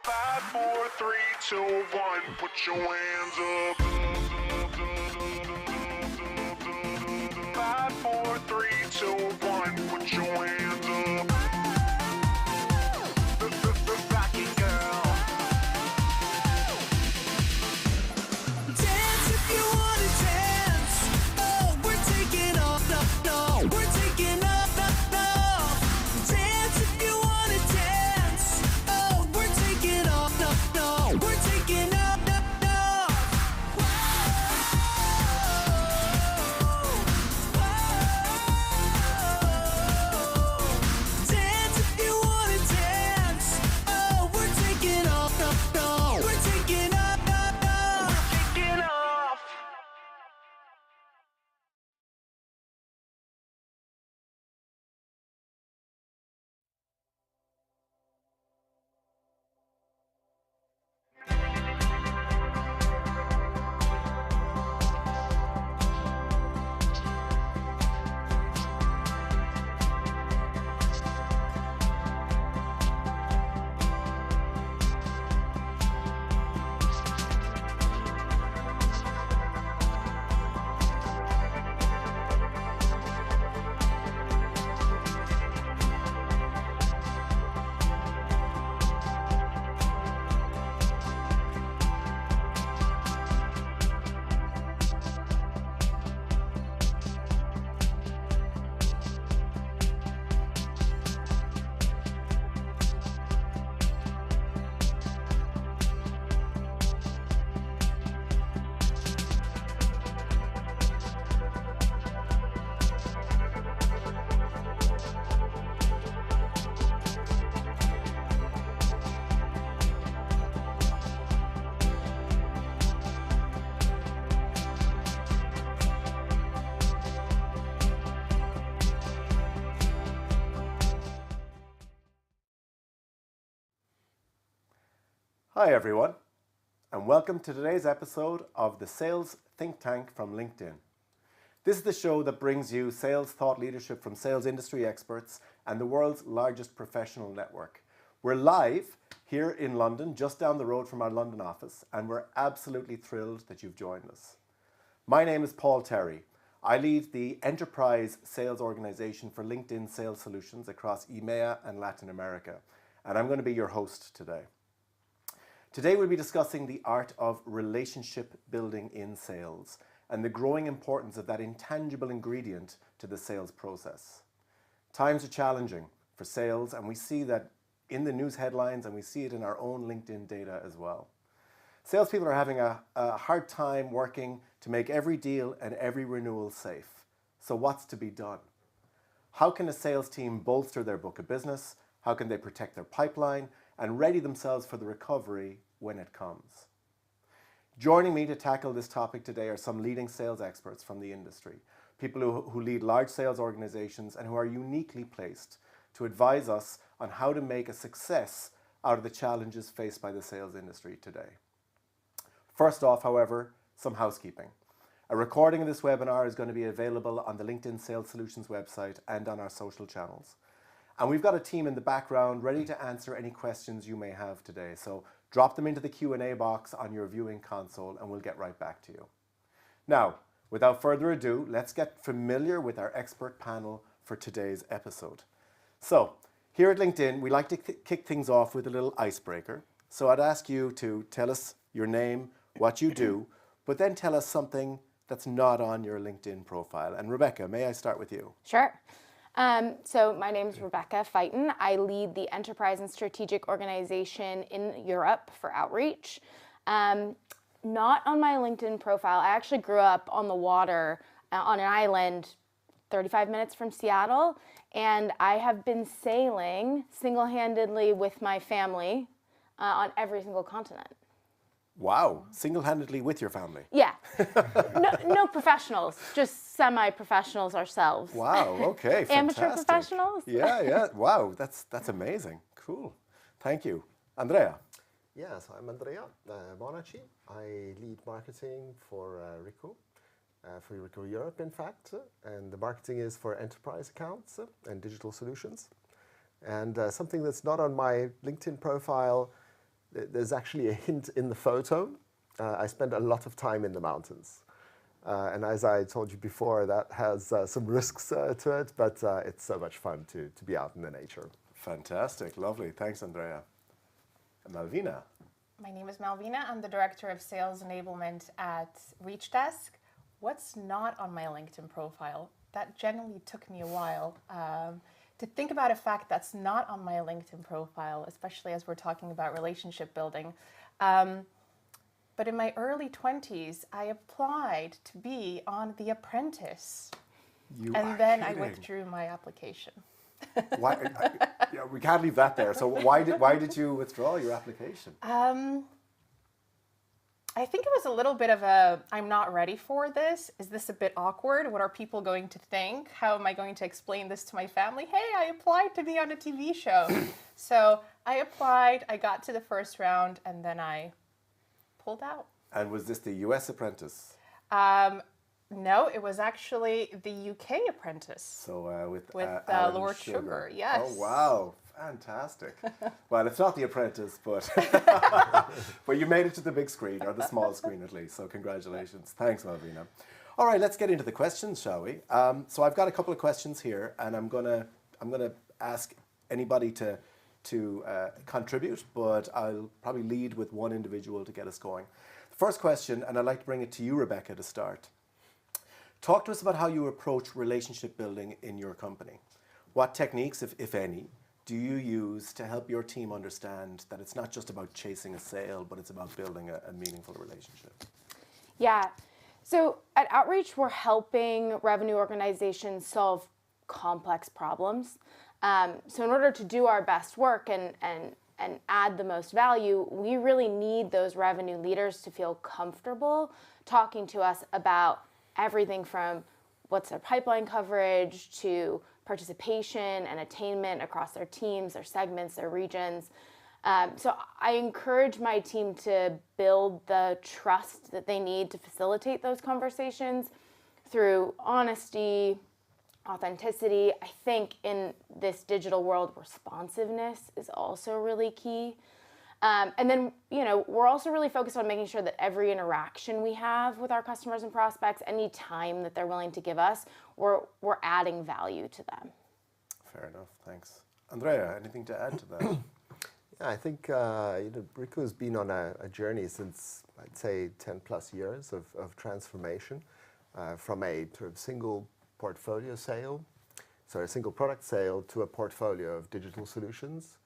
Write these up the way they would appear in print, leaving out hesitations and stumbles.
5, 4, 3, 2, 1. Put your hands up. 5, 4, 3, 2, 1. Put your hands up. Rock it, girl. Dance if you wanna dance. Oh, we're taking off. No, we're taking off. Dance if you wanna dance. Oh, we're taking off. No, we're taking off. Dance if you wanna dance. Oh, we're taking off. No, we're taking off. Get off. Hi everyone, and welcome to today's episode of the Sales Think Tank from LinkedIn. This is the show that brings you sales thought leadership from sales industry experts and the world's largest professional network. We're live here in London, just down the road from our London office, and we're absolutely thrilled that you've joined us. My name is Paul Terry. I lead the enterprise sales organization for LinkedIn Sales Solutions across EMEA and Latin America, and I'm going to be your host today. Today we'll be discussing the art of relationship building in sales and the growing importance of that intangible ingredient to the sales process. Times are challenging for sales, and we see that in the news headlines, and we see it in our own LinkedIn data as well. Salespeople are having a hard time working to make every deal and every renewal safe. So what's to be done? How can a sales team bolster their book of business? How can they protect their pipeline and ready themselves for the recovery when it comes? Joining me to tackle this topic today are some leading sales experts from the industry, people who lead large sales organizations and who are uniquely placed to advise us on how to make a success out of the challenges faced by the sales industry today. First off, however, some housekeeping. A recording of this webinar is going to be available on the LinkedIn Sales Solutions website and on our social channels. And we've got a team in the background ready to answer any questions you may have today. So drop them into the Q&A box on your viewing console and we'll get right back to you. Now, without further ado, let's get familiar with our expert panel for today's episode. So here at LinkedIn, we like to kick things off with a little icebreaker. So I'd ask you to tell us your name, what you do, but then tell us something that's not on your LinkedIn profile. And Rebecca, may I start with you? Sure. So my name is Rebecca Fighton. I lead the Enterprise and Strategic Organization in Europe for Outreach. Not on my LinkedIn profile. I actually grew up on the water on an island 35 minutes from Seattle, and I have been sailing single-handedly with my family on every single continent. Wow, single-handedly with your family? Yeah. No professionals, just semi-professionals ourselves. Wow, okay, fantastic. Amateur professionals? Yeah, wow, that's amazing. Cool, thank you. Andrea? Yes, I'm Andrea Bonacci. I lead marketing for Rico Europe, in fact, and the marketing is for enterprise accounts and digital solutions. And something that's not on my LinkedIn profile there's actually a hint in the photo. I spent a lot of time in the mountains. And as I told you before, that has some risks to it, but it's so much fun to be out in the nature. Fantastic, lovely. Thanks, Andrea. And Malvina. My name is Malvina. I'm the Director of Sales Enablement at ReachDesk. What's not on my LinkedIn profile? That generally took me a while to think about a fact that's not on my LinkedIn profile, especially as we're talking about relationship building. But in my early 20s, I applied to be on The Apprentice. And then I withdrew my application. Why? Yeah, we can't leave that there. So why did you withdraw your application? I think it was a little bit of a, I'm not ready for this. Is this a bit awkward? What are people going to think? How am I going to explain this to my family? Hey, I applied to be on a TV show. So I applied, I got to the first round, and then I pulled out. And was this the US Apprentice? No, it was actually the UK Apprentice. So with Lord Alan Sugar, yes. Oh wow, fantastic! Well, it's not The Apprentice, but but you made it to the big screen, or the small screen at least. So congratulations. Thanks, Malvina. All right, let's get into the questions, shall we? So I've got a couple of questions here, and I'm gonna ask anybody to contribute, but I'll probably lead with one individual to get us going. The first question, and I'd like to bring it to you, Rebecca, to start. Talk to us about how you approach relationship building in your company. What techniques, if any, do you use to help your team understand that it's not just about chasing a sale, but it's about building a meaningful relationship? Yeah. So at Outreach, we're helping revenue organizations solve complex problems. So in order to do our best work and add the most value, we really need those revenue leaders to feel comfortable talking to us about everything from what's their pipeline coverage to participation and attainment across their teams, their segments, their regions. So I encourage my team to build the trust that they need to facilitate those conversations through honesty, authenticity. I think in this digital world, responsiveness is also really key. And then, we're also really focused on making sure that every interaction we have with our customers and prospects, any time that they're willing to give us, we're adding value to them. Fair enough, thanks. Andrea, anything to add to that? Yeah, I think Rico has been on a journey since, I'd say, 10 plus years of transformation from a sort of single portfolio sale, so a single product sale, to a portfolio of digital solutions.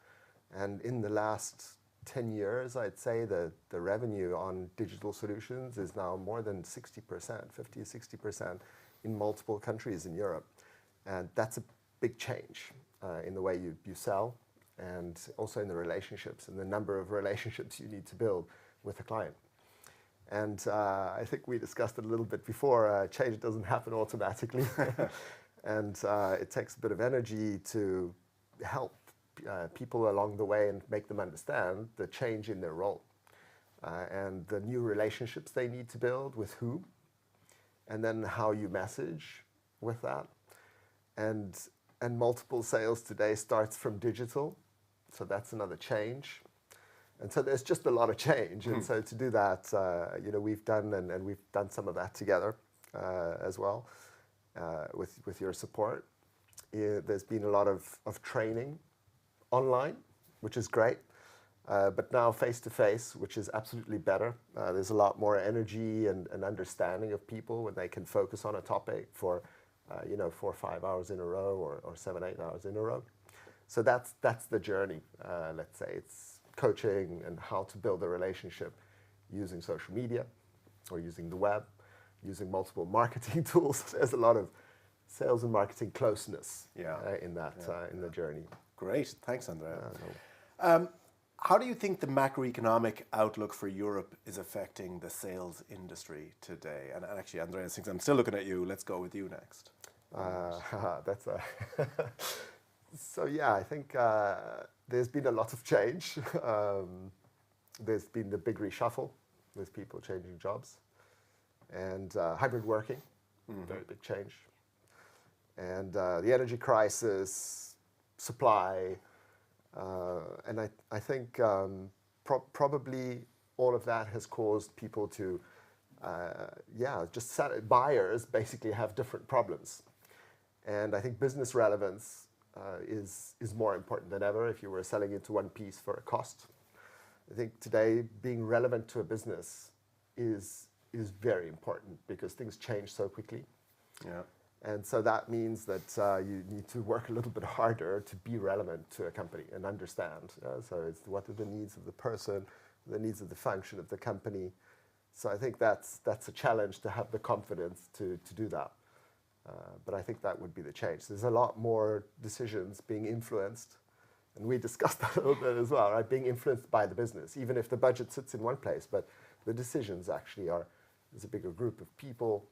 And in the last 10 years, I'd say the revenue on digital solutions is now more than 60%, 50-60% in multiple countries in Europe. And that's a big change in the way you sell, and also in the relationships and the number of relationships you need to build with a client. And I think we discussed it a little bit before, change doesn't happen automatically. And it takes a bit of energy to help people along the way and make them understand the change in their role and the new relationships they need to build with who, and then how you message with that. And multiple sales today starts from digital, so that's another change. And so there's just a lot of change. And so to do that, we've done, and we've done some of that together as well with your support. There's been a lot of training online, which is great, but now face-to-face, which is absolutely better. There's a lot more energy and understanding of people when they can focus on a topic for 4 or 5 hours in a row, or 7, 8 hours in a row. So that's the journey. Let's say it's coaching and how to build a relationship using social media or using the web, using multiple marketing tools. There's a lot of sales and marketing closeness in the journey. Great, thanks, Andrea. How do you think the macroeconomic outlook for Europe is affecting the sales industry today? And actually, Andrea, since I'm still looking at you, let's go with you next. So yeah, I think there's been a lot of change. There's been the big reshuffle with people changing jobs, and hybrid working, very big change. And the energy crisis, supply, and I think probably all of that has caused people to, buyers basically have different problems. And I think business relevance is more important than ever if you were selling into one piece for a cost. I think today being relevant to a business is very important because things change so quickly. Yeah. And so that means that you need to work a little bit harder to be relevant to a company and understand. So it's what are the needs of the person, the needs of the function of the company. So I think that's a challenge to have the confidence to do that. But I think that would be the change. There's a lot more decisions being influenced, and we discussed that a little bit as well, right? Being influenced by the business, even if the budget sits in one place, but the decisions actually there's a bigger group of people.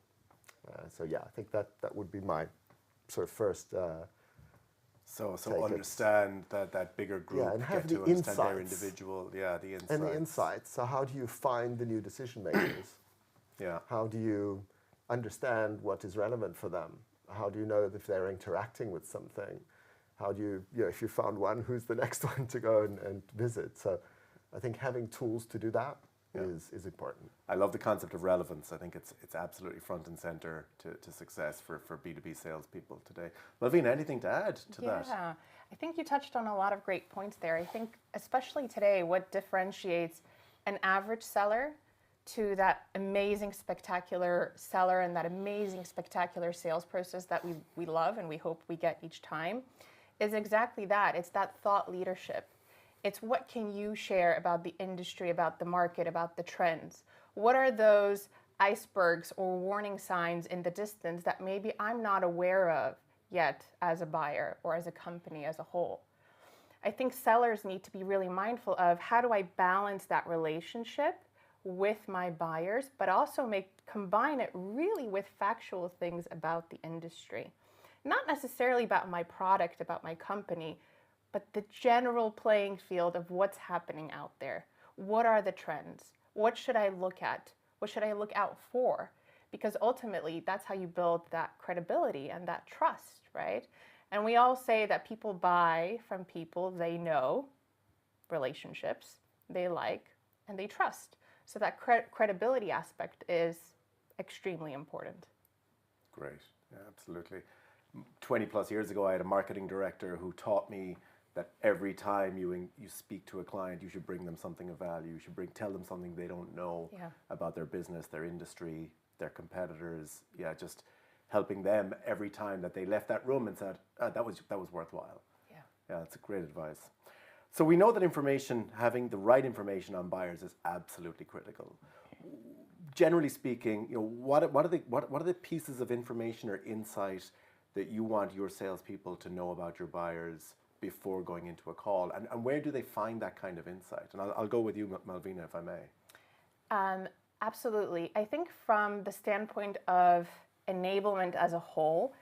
So yeah, I think that would be my sort of first. So understand that bigger group. Yeah, and have get the to understand insights. their individual. Yeah, the insights. And the insights. So how do you find the new decision makers? Yeah. How do you understand what is relevant for them? How do you know if they're interacting with something? How do you if you found one, who's the next one to go and visit? So I think having tools to do that is important. I love the concept of relevance. I think it's absolutely front and center to success for B2B salespeople today. Malvina, anything to add to that? Yeah, I think you touched on a lot of great points there. I think especially today, what differentiates an average seller to that amazing, spectacular seller and that amazing, spectacular sales process that we love and we hope we get each time is exactly that. It's that thought leadership. It's what can you share about the industry, about the market, about the trends? What are those icebergs or warning signs in the distance that maybe I'm not aware of yet as a buyer or as a company as a whole? I think sellers need to be really mindful of how do I balance that relationship with my buyers, but also combine it really with factual things about the industry. Not necessarily about my product, about my company, but the general playing field of what's happening out there. What are the trends? What should I look at? What should I look out for? Because ultimately, that's how you build that credibility and that trust, right? And we all say that people buy from people they know, relationships, they like, and they trust. So that credibility aspect is extremely important. Great, yeah, absolutely. 20 plus years ago, I had a marketing director who taught me that every time you speak to a client, you should bring them something of value. You should tell them something they don't know about their business, their industry, their competitors. Yeah, just helping them every time that they left that room and said, that was worthwhile. Yeah, that's a great advice. So we know that having the right information on buyers is absolutely critical. Generally speaking, what are the pieces of information or insight that you want your salespeople to know about your buyers before going into a call, and where do they find that kind of insight? And I'll go with you, Malvina, if I may. Absolutely. I think from the standpoint of enablement as a whole,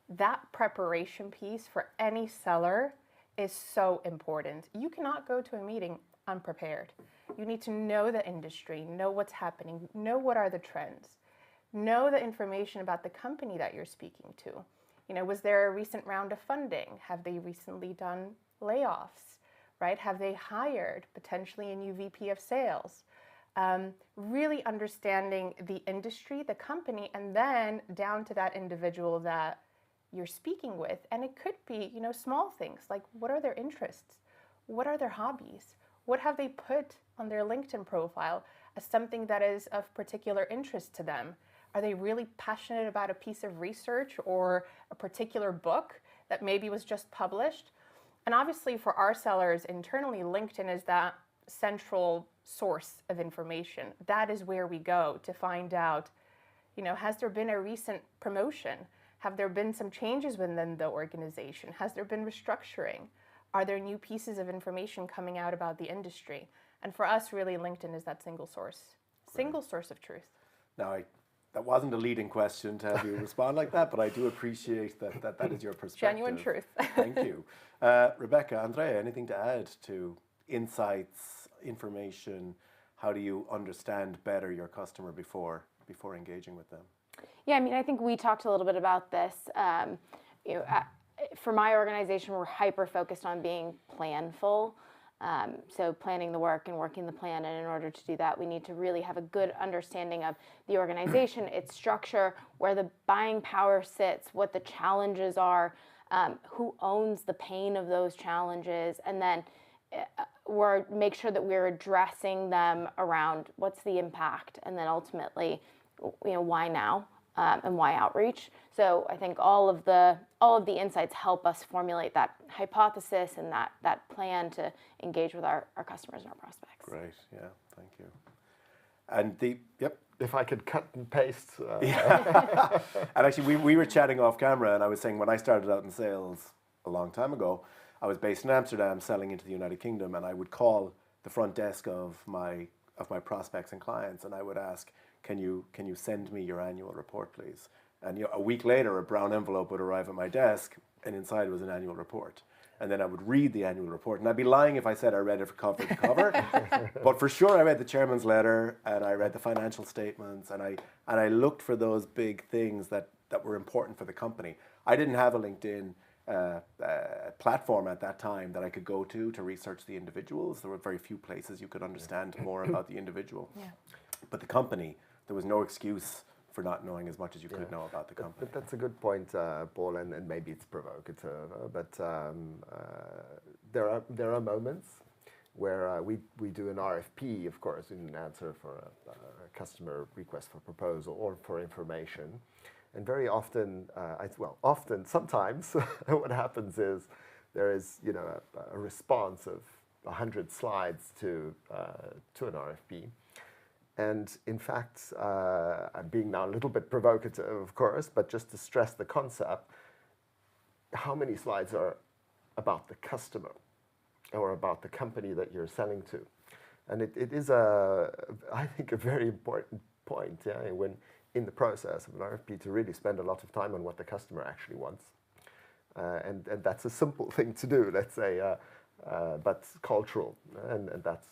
that preparation piece for any seller is so important. You cannot go to a meeting unprepared. You need to know the industry, know what's happening, know what are the trends, know the information about the company that you're speaking to. Was there a recent round of funding? Have they recently done layoffs, right? Have they hired potentially a new VP of sales? Really understanding the industry, the company, and then down to that individual that you're speaking with. And it could be, small things like what are their interests? What are their hobbies? What have they put on their LinkedIn profile as something that is of particular interest to them? Are they really passionate about a piece of research or a particular book that maybe was just published? And obviously for our sellers internally, LinkedIn is that central source of information. That is where we go to find out, has there been a recent promotion? Have there been some changes within the organization? Has there been restructuring? Are there new pieces of information coming out about the industry? And for us, really, LinkedIn is that single source of truth. Now, that wasn't a leading question to have you respond like that, but I do appreciate that is your perspective. Genuine truth. Thank you. Rebecca, Andrea, anything to add to insights, information? How do you understand better your customer before engaging with them? Yeah, I think we talked a little bit about this. For my organization, we're hyper focused on being planful. So planning the work and working the plan, and in order to do that, we need to really have a good understanding of the organization, its structure, where the buying power sits, what the challenges are, who owns the pain of those challenges, and then make sure that we're addressing them around what's the impact, and then ultimately, why now, and why outreach. So I think all of the insights help us formulate that hypothesis and that plan to engage with our customers and our prospects. Great, yeah, thank you. And If I could cut and paste. And actually, we were chatting off camera, and I was saying when I started out in sales a long time ago, I was based in Amsterdam selling into the United Kingdom, and I would call the front desk of my prospects and clients, and I would ask, can you send me your annual report, please? And a week later, a brown envelope would arrive at my desk, and inside was an annual report. And then I would read the annual report, and I'd be lying if I said I read it from cover to cover. But for sure, I read the chairman's letter, and I read the financial statements, and I looked for those big things that were important for the company. I didn't have a LinkedIn platform at that time that I could go to research the individuals. There were very few places you could understand more about the individual. Yeah. But the company, there was no excuse for not knowing as much as you could know about the company. But that's a good point, Paul, and maybe it's provocative, but there are moments where we do an RFP, of course, in answer for a customer request for proposal or for information. And very often, sometimes what happens is there is, a response of 100 slides to an RFP. And in fact, I'm being now a little bit provocative, of course, but just to stress the concept, how many slides are about the customer or about the company that you're selling to? And it is, I think, a very important point, when in the process of an RFP to really spend a lot of time on what the customer actually wants. And that's a simple thing to do, let's say, but cultural. And that's,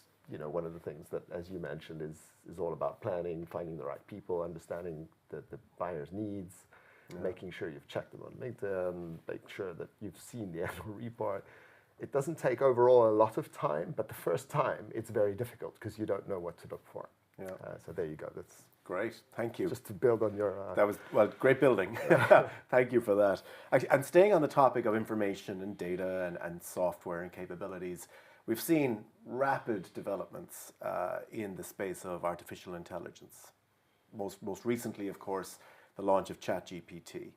one of the things that, as you mentioned, is all about planning, finding the right people, understanding the buyer's needs, making sure you've checked them on LinkedIn, make sure that you've seen the annual report. It doesn't take overall a lot of time, but the first time it's very difficult because you don't know what to look for. Yeah. So there you go. That's great. Thank you. Just to build on your... That was, great building. Thank you for that. Actually, and staying on the topic of information and data and software and capabilities, we've seen rapid developments in the space of artificial intelligence. Most recently, of course, the launch of ChatGPT.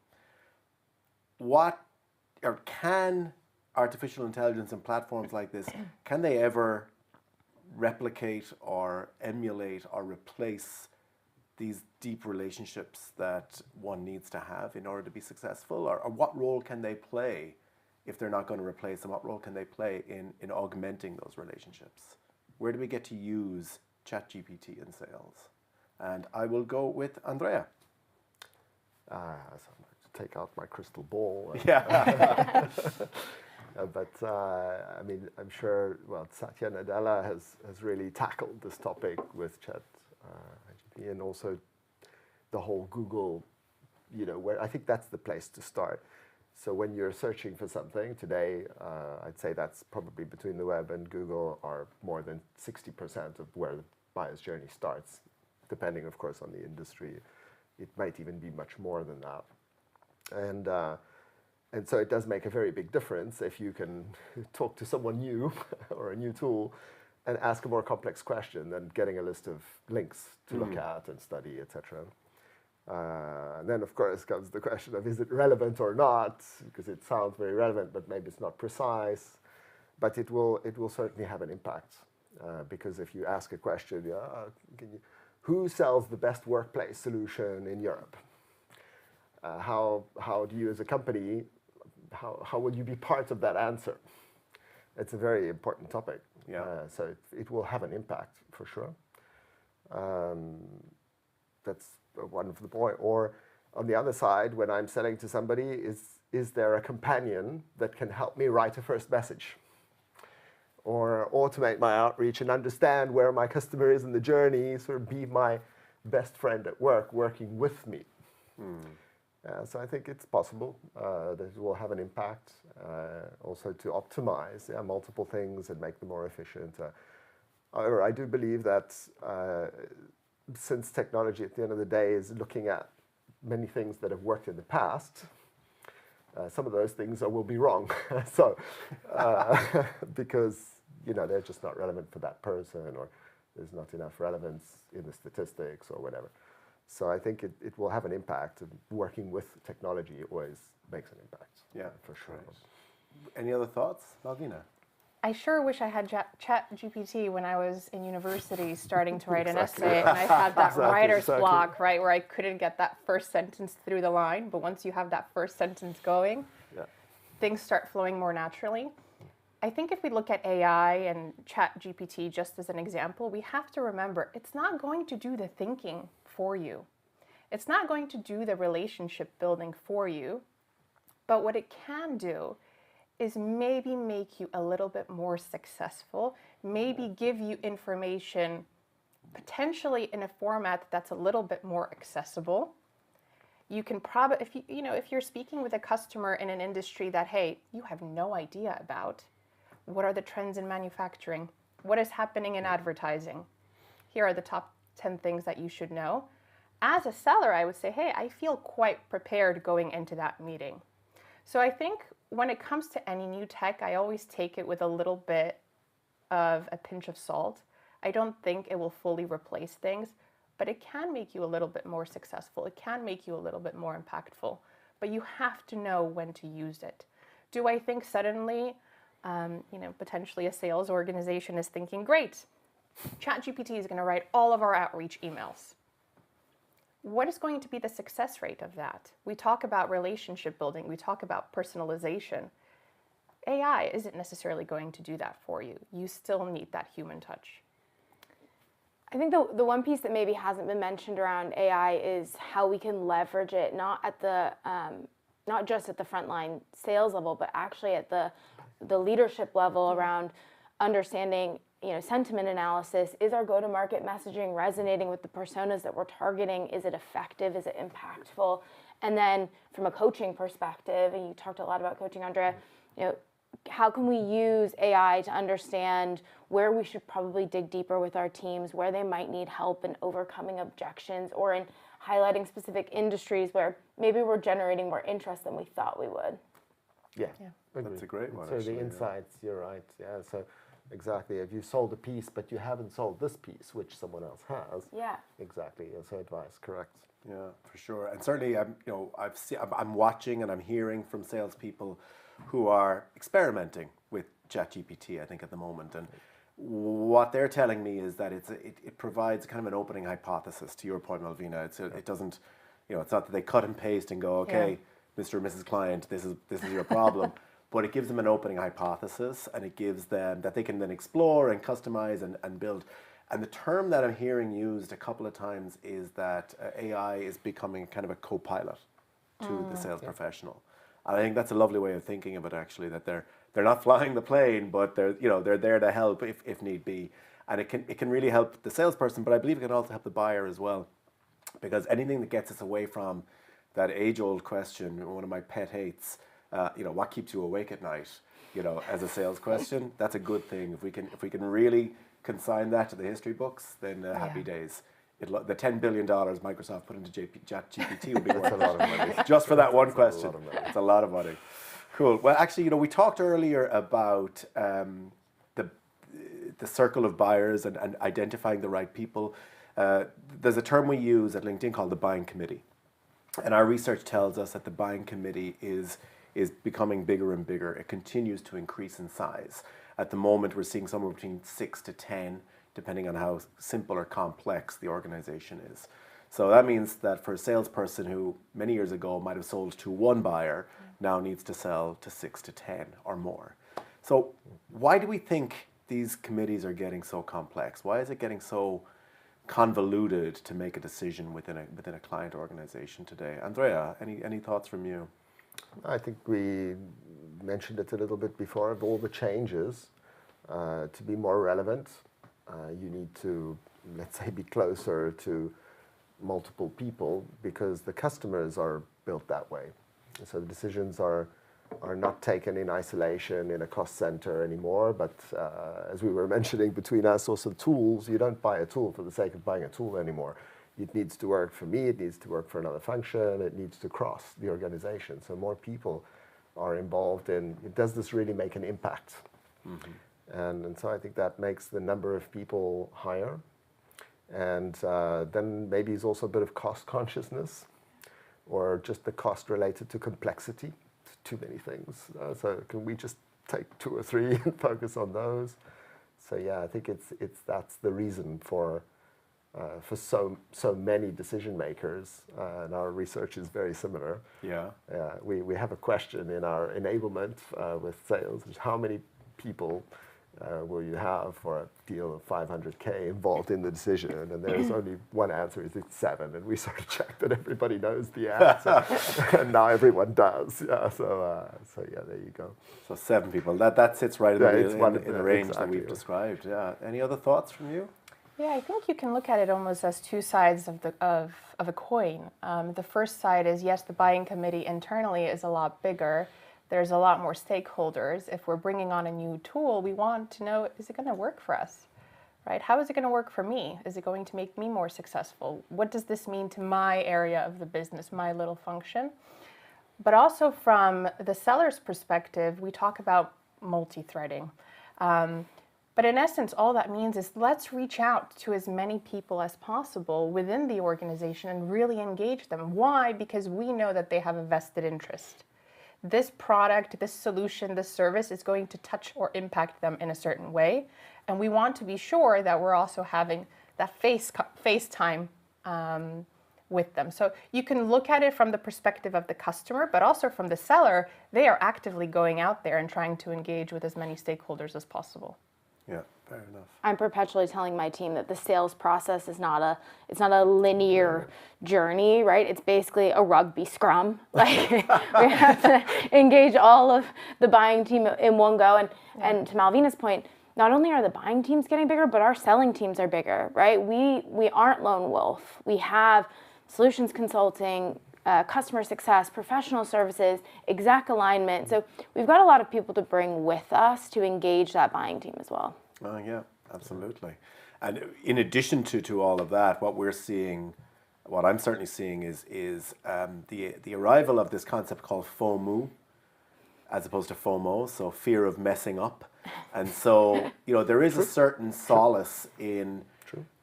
Can artificial intelligence and platforms like this, can they ever replicate or emulate or replace these deep relationships that one needs to have in order to be successful? Or what role can they play if they're not going to replace them? What role can they play in augmenting those relationships? Where do we get to use ChatGPT in sales? And I will go with Andrea. So I'm going to take out my crystal ball. Yeah. I mean, I'm sure, Satya Nadella has really tackled this topic with ChatGPT and also the whole Google, where I think that's the place to start. So when you're searching for something today, I'd say that's probably between the web and Google are more than 60% of where the buyer's journey starts, depending, of course, on the industry. It might even be much more than that. And so it does make a very big difference if you can talk to someone new or a new tool and ask a more complex question than getting a list of links to look at and study, etc. And then, of course, comes the question of, is it relevant or not? Because it sounds very relevant, but maybe it's not precise. But it will certainly have an impact. Because if you ask a question, who sells the best workplace solution in Europe? How do you as a company, how will you be part of that answer? It's a very important topic. Yeah. So it will have an impact for sure. That's one of the point. Or on the other side, when I'm selling to somebody, is there a companion that can help me write a first message? Or automate my outreach and understand where my customer is in the journey, sort of be my best friend at work, working with me. So I think it's possible that it will have an impact. Also to optimize multiple things and make them more efficient. However, I do believe that since technology at the end of the day is looking at many things that have worked in the past, some of those things will be wrong. So, because they're just not relevant for that person, or there's not enough relevance in the statistics or whatever. So I think it will have an impact, and working with technology always makes an impact. Yeah, for sure. Right. Any other thoughts, Malvina? I sure wish I had ChatGPT when I was in university starting to write an essay, and I had that writer's block, right, where I couldn't get that first sentence through the line. But once you have that first sentence going, things start flowing more naturally. I think if we look at AI and ChatGPT just as an example, we have to remember it's not going to do the thinking for you. It's not going to do the relationship building for you. But what it can do is maybe make you a little bit more successful, maybe give you information potentially in a format that's a little bit more accessible. You can probably, if you're speaking with a customer in an industry that, hey, you have no idea about, what are the trends in manufacturing? What is happening in advertising? Here are the top 10 things that you should know. As a seller, I would say, hey, I feel quite prepared going into that meeting. So I think when it comes to any new tech, I always take it with a little bit of a pinch of salt. I don't think it will fully replace things, but it can make you a little bit more successful. It can make you a little bit more impactful, but you have to know when to use it. Do I think suddenly, potentially a sales organization is thinking, great, ChatGPT is going to write all of our outreach emails. What is going to be the success rate of that? We talk about relationship building. We talk about personalization. AI isn't necessarily going to do that for you. You still need that human touch. I think the one piece that maybe hasn't been mentioned around AI is how we can leverage it, not just at the frontline sales level, but actually at the leadership level around understanding sentiment analysis. Is our go-to-market messaging resonating with the personas that we're targeting? Is it effective? Is it impactful? And then from a coaching perspective, and you talked a lot about coaching, Andrea, how can we use AI to understand where we should probably dig deeper with our teams, where they might need help in overcoming objections, or in highlighting specific industries where maybe we're generating more interest than we thought we would? Yeah. That's a great one. So the insights, you're right. Yeah. So exactly. If you sold a piece, but you haven't sold this piece, which someone else has. Yeah. Exactly. So advice, correct. Yeah, for sure. And certainly, I'm watching and I'm hearing from salespeople who are experimenting with ChatGPT, I think, at the moment. And what they're telling me is that it provides kind of an opening hypothesis. To your point, Malvina, it doesn't, it's not that they cut and paste and go, okay, Mr. or Mrs. Client, this is your problem. But it gives them an opening hypothesis, and it gives them that they can then explore and customize and build. And the term that I'm hearing used a couple of times is that AI is becoming kind of a co-pilot to the sales professional. And I think that's a lovely way of thinking of it, actually, that they're not flying the plane, but they're there to help if need be. And it can really help the salesperson, but I believe it can also help the buyer as well. Because anything that gets us away from that age-old question, one of my pet hates, what keeps you awake at night, as a sales question, that's a good thing. If we can really consign that to the history books, then happy days. The $10 billion Microsoft put into ChatGPT would be worth a lot of money. Just for that one question. It's a lot of money. Cool. Well, actually, we talked earlier about the circle of buyers and identifying the right people. There's a term we use at LinkedIn called the buying committee. And our research tells us that the buying committee is becoming bigger and bigger. It continues to increase in size. At the moment, we're seeing somewhere between 6 to 10, depending on how simple or complex the organization is. So that means that for a salesperson who many years ago might have sold to one buyer, now needs to sell to 6 to 10 or more. So why do we think these committees are getting so complex? Why is it getting so convoluted to make a decision within a client organization today? Andrea, any thoughts from you? I think we mentioned it a little bit before, of all the changes. To be more relevant, you need to, let's say, be closer to multiple people, because the customers are built that way. And so the decisions are not taken in isolation in a cost center anymore, but as we were mentioning between us, also tools, you don't buy a tool for the sake of buying a tool anymore. It needs to work for me, it needs to work for another function, it needs to cross the organization. So more people are involved in, does this really make an impact? And so I think that makes the number of people higher. And then maybe it's also a bit of cost consciousness, or just the cost related to complexity. Too many things. So can we just take 2 or 3 and focus on those? So yeah, I think that's the reason for so many decision makers, and our research is very similar. Yeah. We have a question in our enablement with sales, which is how many people will you have for a deal of 500K involved in the decision? And there's only one answer, it's 7. And we sort of checked that everybody knows the answer. And now everyone does. Yeah, so yeah, there you go. So 7 people. That sits right in the range that exactly we've described. Yeah. Any other thoughts from you? Yeah, I think you can look at it almost as 2 sides of a coin. The first side is, yes, the buying committee internally is a lot bigger. There's a lot more stakeholders. If we're bringing on a new tool, we want to know, is it going to work for us? Right? How is it going to work for me? Is it going to make me more successful? What does this mean to my area of the business, my little function? But also from the seller's perspective, we talk about multi-threading. But in essence, all that means is let's reach out to as many people as possible within the organization and really engage them. Why? Because we know that they have a vested interest. This product, this solution, this service is going to touch or impact them in a certain way. And we want to be sure that we're also having that face time with them. So you can look at it from the perspective of the customer, but also from the seller. They are actively going out there and trying to engage with as many stakeholders as possible. Yeah, fair enough. I'm perpetually telling my team that the sales process is not a linear journey, right? It's basically a rugby scrum. Like we have to engage all of the buying team in one go. And to Malvina's point, not only are the buying teams getting bigger, but our selling teams are bigger, right? We aren't lone wolf. We have solutions consulting, customer success, professional services, exec alignment. So we've got a lot of people to bring with us to engage that buying team as well. Oh, yeah, absolutely. And in addition to all of that, what we're seeing, what I'm certainly seeing is the arrival of this concept called FOMO, as opposed to FOMO, so fear of messing up. And so, there is a certain solace in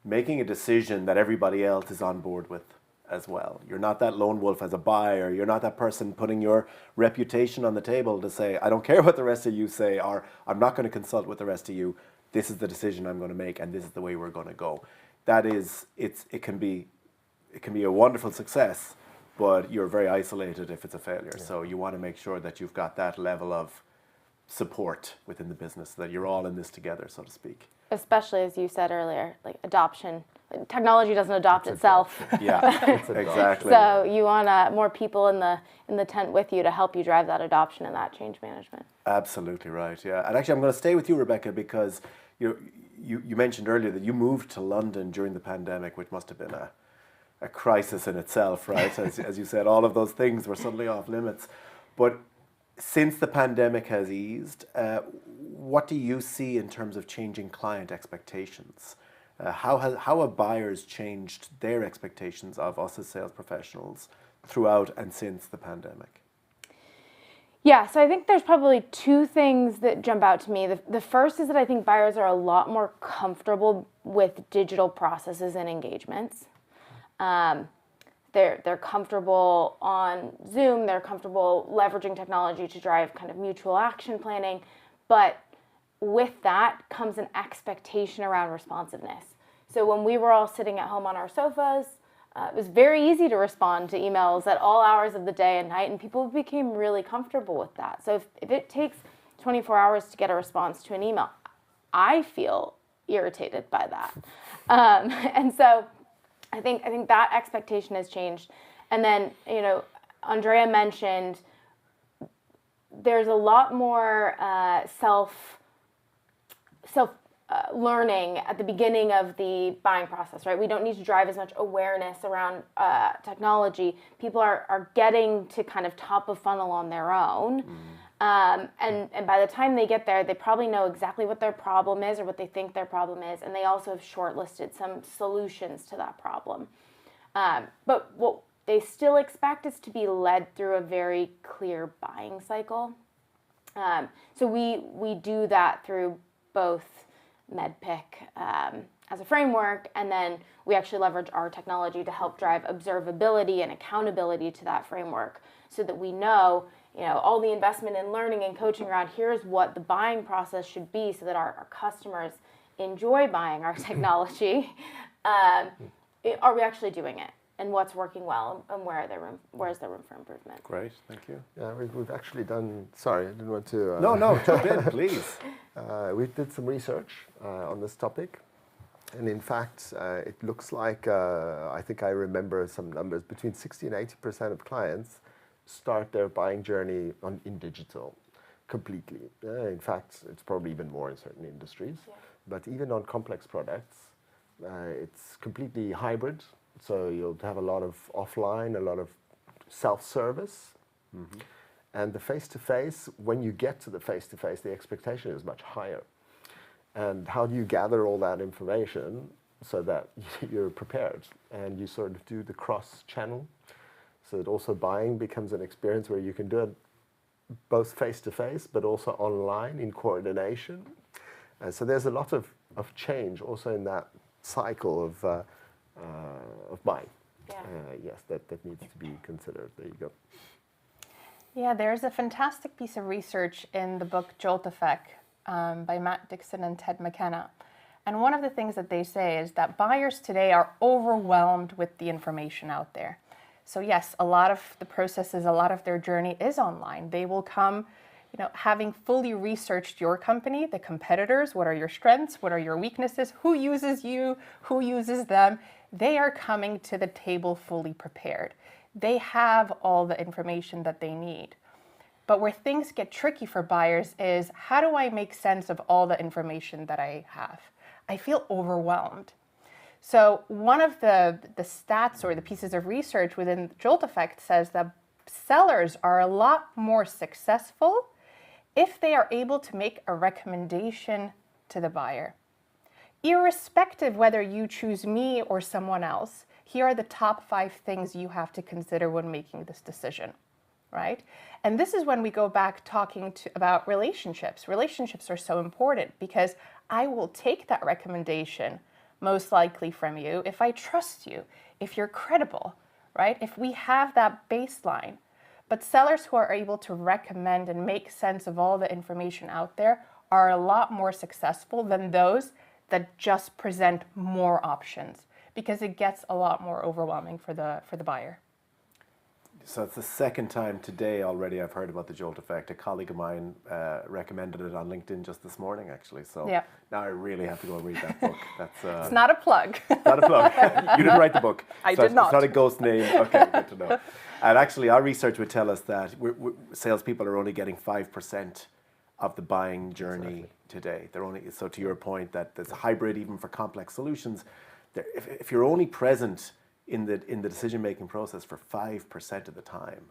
making a decision that everybody else is on board with as well. You're not that lone wolf as a buyer. You're not that person putting your reputation on the table to say, I don't care what the rest of you say, or I'm not going to consult with the rest of you. This is the decision I'm going to make, and this is the way we're going to go. That is, it can be a wonderful success, but you're very isolated if it's a failure. Yeah. So you want to make sure that you've got that level of support within the business, that you're all in this together, so to speak. Especially, as you said earlier, like adoption. Technology doesn't adopt itself. Yeah, exactly. So you want more people in the tent with you to help you drive that adoption and that change management. Absolutely right. Yeah, and actually, I'm going to stay with you, Rebecca, because you mentioned earlier that you moved to London during the pandemic, which must have been a crisis in itself, right? As you said, all of those things were suddenly off limits. But since the pandemic has eased, what do you see in terms of changing client expectations? How have buyers changed their expectations of us as sales professionals throughout and since the pandemic? Yeah, so I think there's probably 2 things that jump out to me. The first is that I think buyers are a lot more comfortable with digital processes and engagements. They're comfortable on Zoom, they're comfortable leveraging technology to drive kind of mutual action planning, but with that comes an expectation around responsiveness. So when we were all sitting at home on our sofas, it was very easy to respond to emails at all hours of the day and night, and people became really comfortable with that. So if it takes 24 hours to get a response to an email, I feel irritated by that. And so I think that expectation has changed. And then, Andrea mentioned there's a lot more learning at the beginning of the buying process, right? We don't need to drive as much awareness around technology. People are getting to kind of top of funnel on their own. And by the time they get there, they probably know exactly what their problem is or what they think their problem is. And they also have shortlisted some solutions to that problem. But what they still expect is to be led through a very clear buying cycle. So we do that through both MEDPIC as a framework, and then we actually leverage our technology to help drive observability and accountability to that framework, so that we know, all the investment in learning and coaching around here's what the buying process should be, so that our customers enjoy buying our technology. Are we actually doing it? And what's working well, and where's the room for improvement? Great, thank you. Yeah, we've actually done. Sorry, I didn't want to. No, jump in, please. We did some research on this topic, and in fact, it looks like I think I remember some numbers. Between 60 and 80% of clients start their buying journey in digital, completely. In fact, it's probably even more in certain industries. Yeah. But even on complex products, it's completely hybrid. So you'll have a lot of offline, a lot of self-service. Mm-hmm. And the face-to-face, when you get to the face-to-face, the expectation is much higher. And how do you gather all that information so that you're prepared and you sort of do the cross-channel, so that also buying becomes an experience where you can do it both face-to-face but also online in coordination. So there's a lot of change also in that cycle of buying. Yeah. Yes, that needs to be considered. There you go. Yeah, there's a fantastic piece of research in the book Jolt Effect by Matt Dixon and Ted McKenna. And one of the things that they say is that buyers today are overwhelmed with the information out there. So yes, a lot of the processes, a lot of their journey is online. They will come, having fully researched your company, the competitors, what are your strengths, what are your weaknesses, who uses you, who uses them. They are coming to the table fully prepared. They have all the information that they need. But where things get tricky for buyers is, how do I make sense of all the information that I have? I feel overwhelmed. So one of the stats or the pieces of research within Jolt Effect says that sellers are a lot more successful if they are able to make a recommendation to the buyer. Irrespective whether you choose me or someone else, here are the top 5 things you have to consider when making this decision, right? And this is when we go back talking about relationships. Relationships are so important because I will take that recommendation most likely from you if I trust you, if you're credible, right? If we have that baseline. But sellers who are able to recommend and make sense of all the information out there are a lot more successful than those that just present more options, because it gets a lot more overwhelming for the buyer. So it's the second time today already I've heard about the Jolt Effect. A colleague of mine recommended it on LinkedIn just this morning, actually. So yeah. Now I really have to go and read that book. That's it's not a plug. Not a plug. You didn't write the book. I did not. It's not a ghost name. Okay, good to know. And actually, our research would tell us that salespeople are only getting 5% of the buying journey today. They're only, so to your point that there's a hybrid even for complex solutions. If you're only present in the decision-making process for 5% of the time,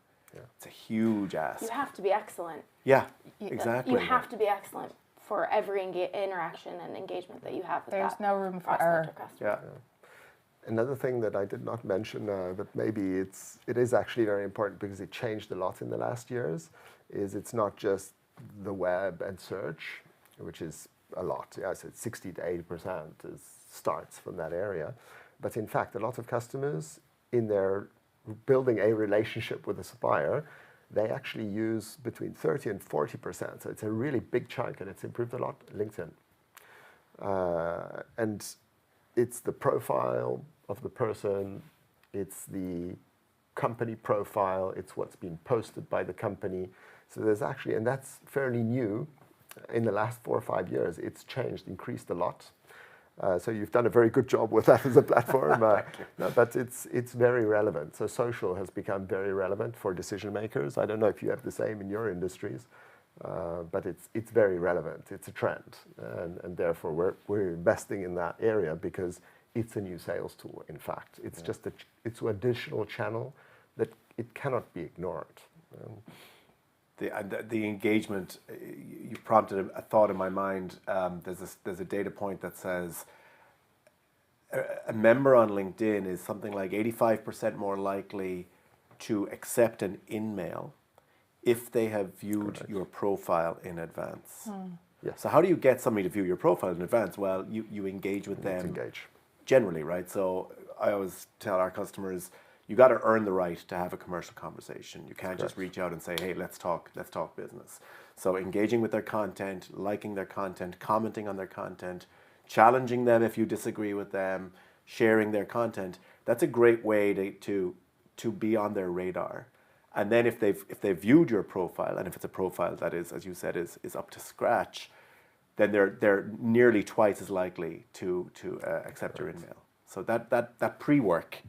it's a huge ask. You have to be excellent. Yeah, exactly. You have to be excellent for every interaction and engagement that you have with There's no room for error. Yeah. Another thing that I did not mention, but maybe it is actually very important because it changed a lot in the last years, is it's not just the web and search, which is a lot. Yeah, so 60 to 80% starts from that area. But in fact, a lot of customers, in their building a relationship with a supplier, they actually use between 30 and 40%. So it's a really big chunk, and it's improved a lot. LinkedIn. And it's the profile of the person, it's the company profile, it's what's been posted by the company. So there's actually, and that's fairly new, in the last 4 or 5 years, it's changed, increased a lot. So you've done a very good job with that as a platform, no, but it's very relevant. So social has become very relevant for decision makers. I don't know if you have the same in your industries, but it's very relevant. It's a trend, and therefore we're investing in that area because it's a new sales tool. In fact, it's just it's an additional channel that it cannot be ignored. The engagement, you prompted a thought in my mind. There's a data point that says a member on LinkedIn is something like 85% more likely to accept an in-mail if they have viewed your profile in advance. Yes. So how do you get somebody to view your profile in advance? Well, you engage with them Engage. generally, right? So I always tell our customers, you got to earn the right to have a commercial conversation. You can't just reach out and say, hey, let's talk business. So engaging with their content, liking their content, commenting on their content, challenging them if you disagree with them, sharing their content, that's a great way to be on their radar. And then if they've viewed your profile, and if it's a profile that is, as you said, is up to scratch, then they're nearly twice as likely to accept your email. So that pre-work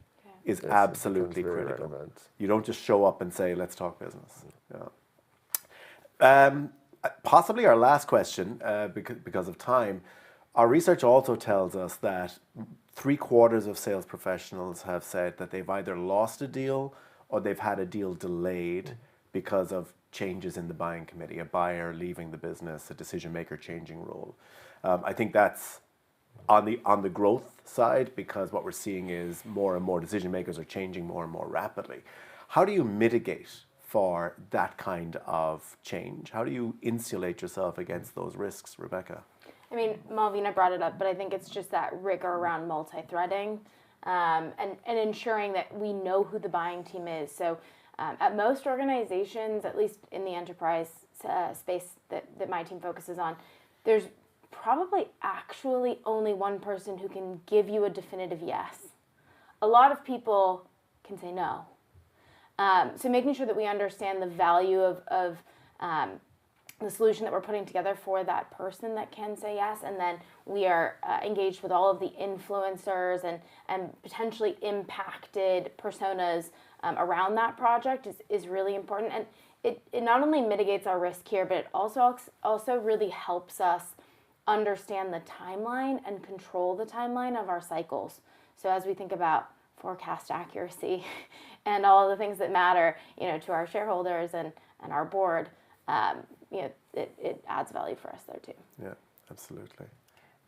is absolutely very critical. relevant. You don't just show up and say, let's talk business. Yeah. Possibly our last question, because of time, our research also tells us that 3/4 of sales professionals have said that they've either lost a deal or they've had a deal delayed because of changes in the buying committee, a buyer leaving the business, a decision maker changing role. I think that's on the growth side, because what we're seeing is more and more decision makers are changing more and more rapidly. How do you mitigate for that kind of change? How do you insulate yourself against those risks, Rebecca? I mean, Malvina brought it up, but I think it's just that rigor around multi-threading and ensuring that we know who the buying team is. So at most organizations, at least in the enterprise space that my team focuses on, there's probably actually only one person who can give you a definitive yes. A lot of people can say no. So making sure that we understand the value of the solution that we're putting together for that person that can say yes, and then we are engaged with all of the influencers and potentially impacted personas around that project is really important. And it not only mitigates our risk here, but it also really helps us understand the timeline and control the timeline of our cycles. So as we think about forecast accuracy and all of the things that matter, to our shareholders and our board, it adds value for us there too. Yeah, absolutely.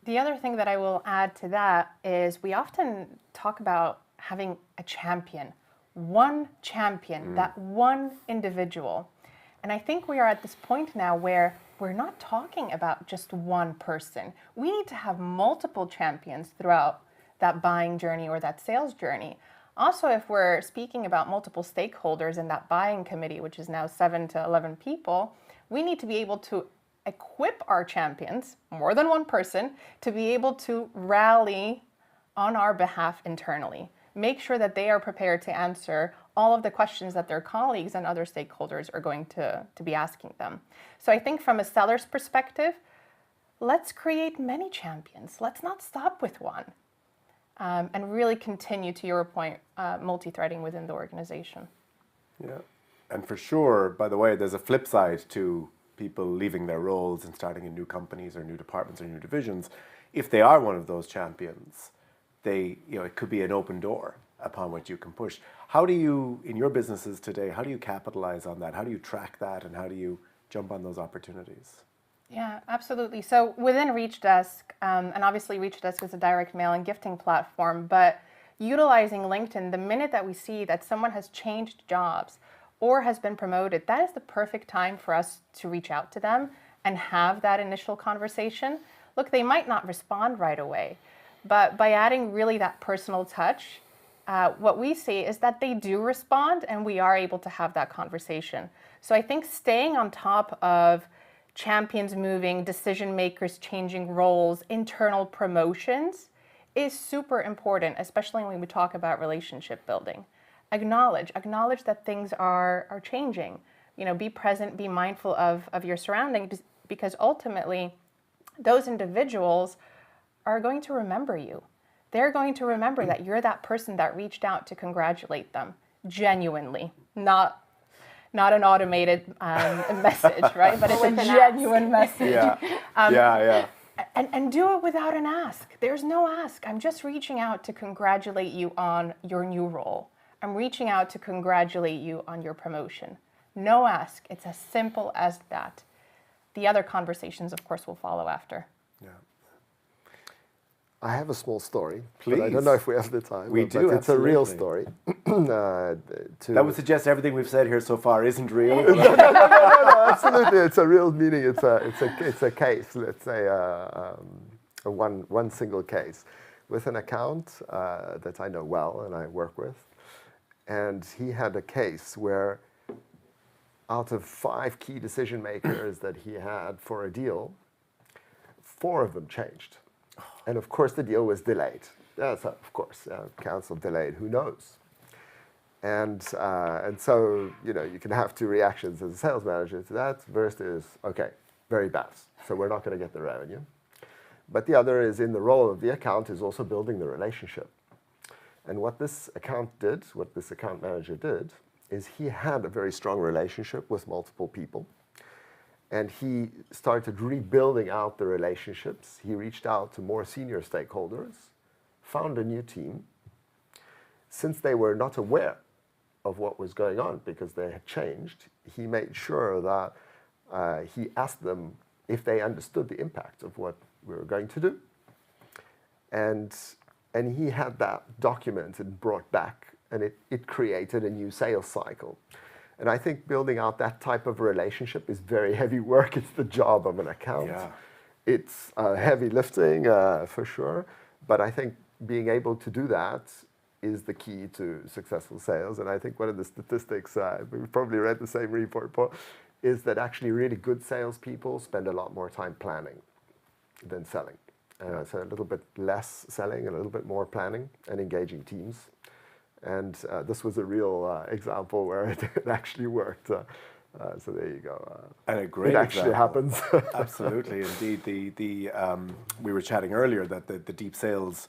The other thing that I will add to that is we often talk about having a champion, that one individual. And I think we are at this point now where we're not talking about just one person. We need to have multiple champions throughout that buying journey or that sales journey. Also, if we're speaking about multiple stakeholders in that buying committee, which is now 7 to 11 people, we need to be able to equip our champions, more than one person, to be able to rally on our behalf internally. Make sure that they are prepared to answer all of the questions that their colleagues and other stakeholders are going to be asking them. So I think from a seller's perspective, let's create many champions. Let's not stop with one. And really continue, to your point, multi-threading within the organization. Yeah, and for sure, by the way, there's a flip side to people leaving their roles and starting in new companies or new departments or new divisions. If they are one of those champions, it could be an open door upon which you can push. How do you, in your businesses today, how do you capitalize on that? How do you track that, and how do you jump on those opportunities? Yeah, absolutely. So within ReachDesk, and obviously ReachDesk is a direct mail and gifting platform, but utilizing LinkedIn, the minute that we see that someone has changed jobs or has been promoted, that is the perfect time for us to reach out to them and have that initial conversation. Look, they might not respond right away, but by adding really that personal touch, what we see is that they do respond and we are able to have that conversation. So I think staying on top of champions moving, decision makers changing roles, internal promotions is super important, especially when we talk about relationship building. Acknowledge that things are changing. Be present, be mindful of your surroundings, because ultimately those individuals are going to remember you. They're going to remember that you're that person that reached out to congratulate them genuinely, not not an automated message, right? But it's a With an genuine message. Yeah. Yeah. And do it without an ask. There's no ask. I'm just reaching out to congratulate you on your new role. I'm reaching out to congratulate you on your promotion. No ask. It's as simple as that. The other conversations, of course, will follow after. Yeah. I have a small story. Please. But I don't know if we have the time. We but do, It's a real absolutely. story. That would suggest everything we've said here so far isn't real. No, absolutely, it's a real meaning. It's a case. Let's say one single case with an account that I know well and I work with, and he had a case where, out of 5 key decision makers that he had for a deal, 4 of them changed, and of course the deal was delayed. That's of course council delayed. Who knows? And so, you can have 2 reactions as a sales manager to that. First is, okay, very bad, so we're not going to get the revenue. But the other is, in the role of the account, is also building the relationship. And what this account manager did, is he had a very strong relationship with multiple people. And he started rebuilding out the relationships. He reached out to more senior stakeholders, found a new team. Since they were not aware of what was going on because they had changed, he made sure that he asked them if they understood the impact of what we were going to do. And he had that documented, brought back, and it created a new sales cycle. And I think building out that type of relationship is very heavy work. It's the job of an account. Yeah. It's heavy lifting, for sure. But I think being able to do that is the key to successful sales. And I think one of the statistics, we've probably read the same report, Paul, is that actually really good salespeople spend a lot more time planning than selling. So a little bit less selling, a little bit more planning and engaging teams. And this was a real example where it actually worked. So there you go. And a great it actually example. happens. Absolutely. Indeed. We were chatting earlier that the deep sales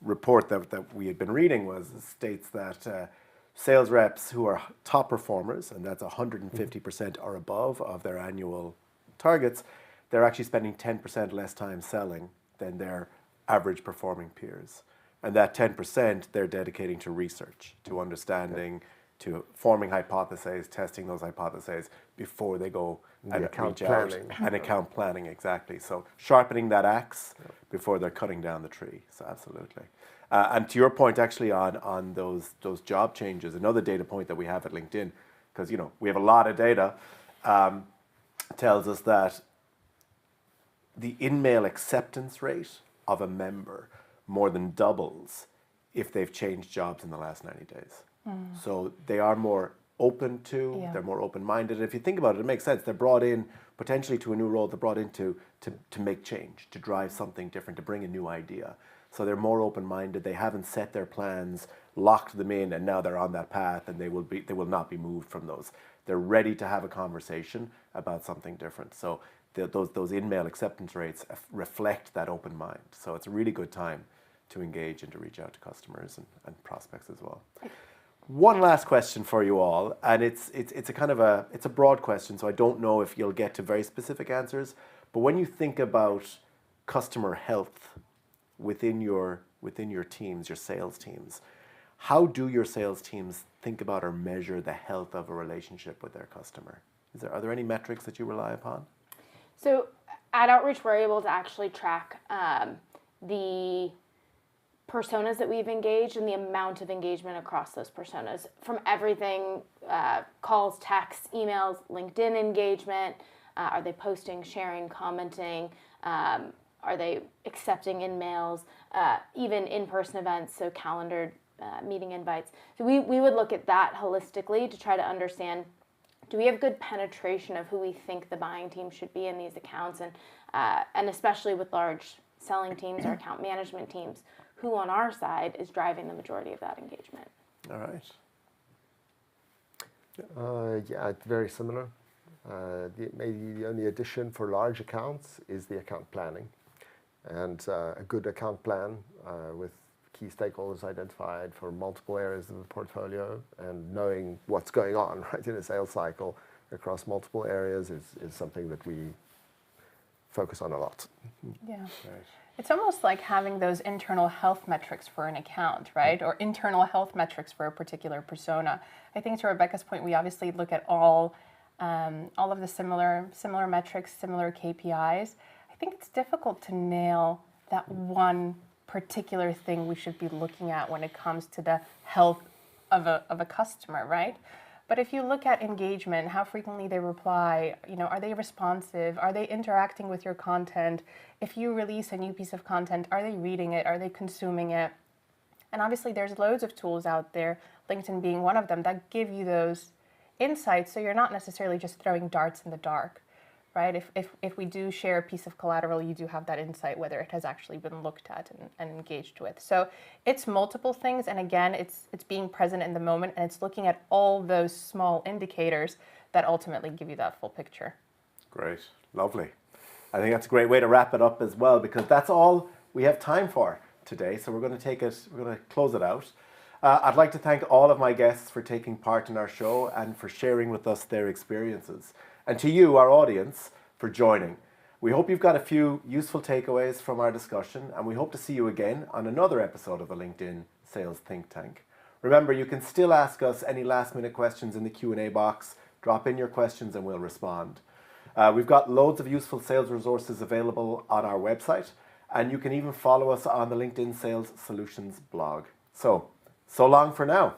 report that we had been reading states that sales reps who are top performers, and that's 150% or above of their annual targets, they're actually spending 10% less time selling than their average performing peers. And that 10% they're dedicating to research, to understanding, to forming hypotheses, testing those hypotheses before they go and account reach out. planning. And account planning, exactly. So sharpening that axe before they're cutting down the tree. So absolutely. And to your point, actually, on those job changes, another data point that we have at LinkedIn, because we have a lot of data, tells us that the in-mail acceptance rate of a member more than doubles if they've changed jobs in the last 90 days. So they are more open to, they're more open-minded. And if you think about it, it makes sense. They're brought in potentially to a new role, they're brought in to make change, to drive something different, to bring a new idea. So they're more open-minded. They haven't set their plans, locked them in, and now they're on that path, and they will not be moved from those. They're ready to have a conversation about something different. So those in-mail acceptance rates reflect that open mind. So it's a really good time to engage and to reach out to customers and prospects as well. One last question for you all, and it's a kind of it's a broad question, so I don't know if you'll get to very specific answers. But when you think about customer health within your teams, your sales teams, how do your sales teams think about or measure the health of a relationship with their customer? Are there any metrics that you rely upon? So at Outreach, we're able to actually track the personas that we've engaged and the amount of engagement across those personas, from everything, calls, texts, emails, LinkedIn engagement. Are they posting, sharing, commenting? Are they accepting in-mails? Even in-person events, so calendared meeting invites. So we would look at that holistically to try to understand, do we have good penetration of who we think the buying team should be in these accounts? And especially with large selling teams or account management teams, who on our side is driving the majority of that engagement? All right. Yeah, it's very similar. Maybe the only addition for large accounts is the account planning. And a good account plan with key stakeholders identified for multiple areas of the portfolio, and knowing what's going on right in a sales cycle across multiple areas is something that we focus on a lot. Yeah. It's almost like having those internal health metrics for an account, right? Or internal health metrics for a particular persona. I think to Rebecca's point, we obviously look at all of the similar metrics, similar KPIs. I think it's difficult to nail that one particular thing we should be looking at when it comes to the health of a customer, right? But if you look at engagement, how frequently they reply, are they responsive? Are they interacting with your content? If you release a new piece of content, are they reading it? Are they consuming it? And obviously there's loads of tools out there, LinkedIn being one of them, that give you those insights, so you're not necessarily just throwing darts in the dark, right? If we do share a piece of collateral, you do have that insight whether it has actually been looked at and engaged with. So it's multiple things, and again, it's being present in the moment, and it's looking at all those small indicators that ultimately give you that full picture. Great, lovely. I think that's a great way to wrap it up as well, because that's all we have time for today. So we're going to close it out. I'd like to thank all of my guests for taking part in our show and for sharing with us their experiences. And to you, our audience, for joining. We hope you've got a few useful takeaways from our discussion, and we hope to see you again on another episode of the LinkedIn Sales Think Tank. Remember, you can still ask us any last-minute questions in the Q&A box. Drop in your questions and we'll respond. We've got loads of useful sales resources available on our website, and you can even follow us on the LinkedIn Sales Solutions blog. So long for now.